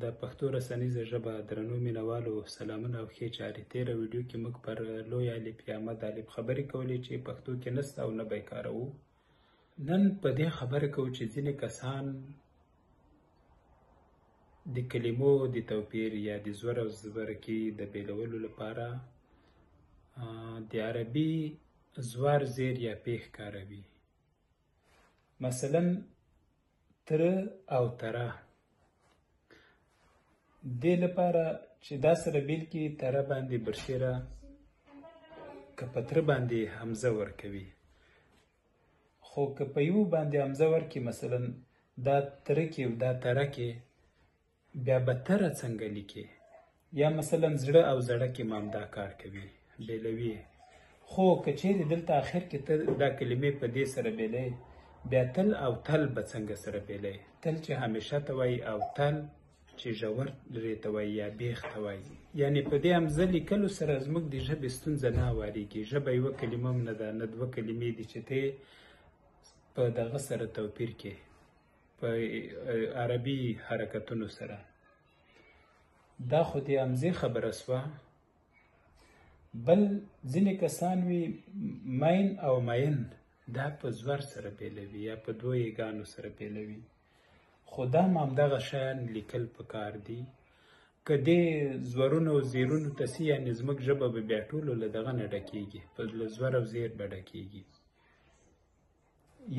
د پښتو رسنیزه ژبه درنو مینوالو سلامونه او ښې چارې. تېره ویډیو کې موږ پر لوی الف یا مد الف خبرې کولې چې پښتو کې نسته او نه به یې کاروو. نن په دې خبره کوو چې ځینې کسان د کلمو د توپیر یا د زور او زبرکې د بیلولو لپاره د عربي زوار زیر یا پیښ کاروي. مثلا تره او تره، دې لپاره چې دا سره بیل کې تره باندې برشیره که په تره باندې حمزه ورکوي، خو که په یو باندې حمزه ورکي مثلا دا تره کې او دا تره کې بیا به تره څنګه لیکي، یا مثلا زړه او زړه کې هم دا کار کوي، بیلوي. خو که چیرې دلته آخر کې ته دا کلمې په دې سره بیلی، بیا تل او تل به څنګه سره بیلی؟ تل چې همیشه ته وایي او تل چې ژور لرې ته وایي یا بیخ ته وایي. یعنې په دې حمزه لیکلو سره زموږ د ژبې ستونزه نه هوارېږي. ژبه یوه کلمه هم نه ده، نه دوه کلمې دي چې ته په دغه سره توپیر کې په عربي حرکتونو سره. دا خو د حمزې خبره سوه. بل ځینې کسان وي مین او مین دا په زور سره بیلوي یا په دوه یګانو سره بیلوي، خو دا هم همدغه شیان لیکل پکار دي. که دې زورونو او زیرونو ته سي، یعنې زموږ ژبه به بیا ټولو له دغه نه ډکېږي، له زور او زیر به ډکېږي.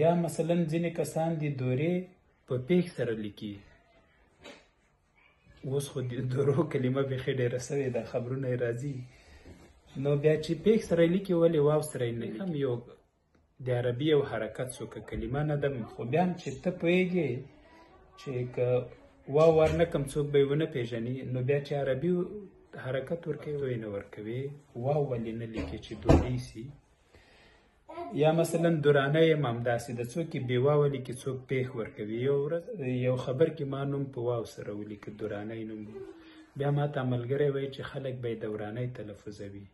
یا مثلا ځینې کسان د دورې په پیښ سره لیکي. اوس خو د دورو کلمه بیخي ډېره سوې ده، خبرونه یې راځي. نو بیا چې پیښ سره لیکي ولې واو سره یې نه لیکي؟ هم یو د عربي یو حرکت څو که کلمه نه ده، خو بیا هم چې ته پوهېږې چې که واو ورنکم څوک به یې ونه پېژني، نو بیا چې عربي حرکت ورکوي وی نه ورکوي، واو ولې نه لیکي چې دورې سي. یا مثلا دورانۍ هم همداسې ده، څوک یې بې واو لیکي څوک پیښ ورکوي. یو ورځ یو خبر کې ما نوم په واو سره ولیکه، دورانۍ نوم، بیا ما ته ملګری وایي چې خلک به یې دورانۍ تلفظوي،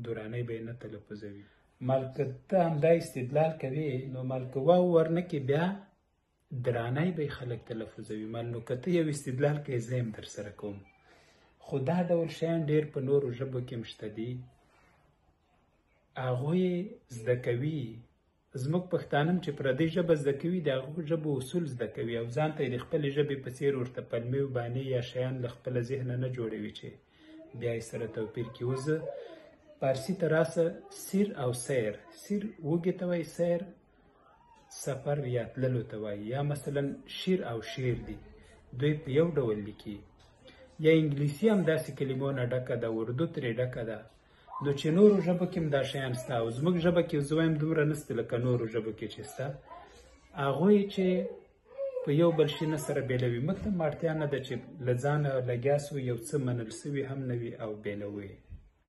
دورانۍ به یې نه تلفظوي. مالکه ته همدا استدلال کوي، نو مالکه واو ورنکې بیا درانۍ به یې خلک تلفظوي. نو که ته یو استدلال کوې زه یم در سره کوم. خو دا ډول شیان ډېر په نورو ژبو کې هم شته دي، هغوی زده کوي. زموږ پښتانه هم چې پردۍ ژبه زده کوي، د هغو ژبو اصول زده کوي او ځان ته یې د خپلې ژبې په څېر ورته پلمې و بانې یا شیان له خپله ذهنه نه جوړوي چې بیا یې سره توپیر کړي. اوس زه فارسي ته راسه، سیر او سیر، سیر وږې ته وایي، سیر سفر یا تللو ته وایي. یا مثلا شیر او شیر دي، دوی په یو ډول لیکي. یا انګلیسي هم داسې کلمو نه ډکه ده، اردو ترې ډکه ده. نو چې نورو ژبو کې هم دا شیان شته او زموږ ژبه کې زه وایم دومره نشته لکه نورو ژبو کې چې شته، هغوی چې په یو بل شي نه سره بیلوي. موږ ته هم اړتیا نه ده چې له ځانه لګیا سو یو څه منل سوي هم نه وي او بیلوي.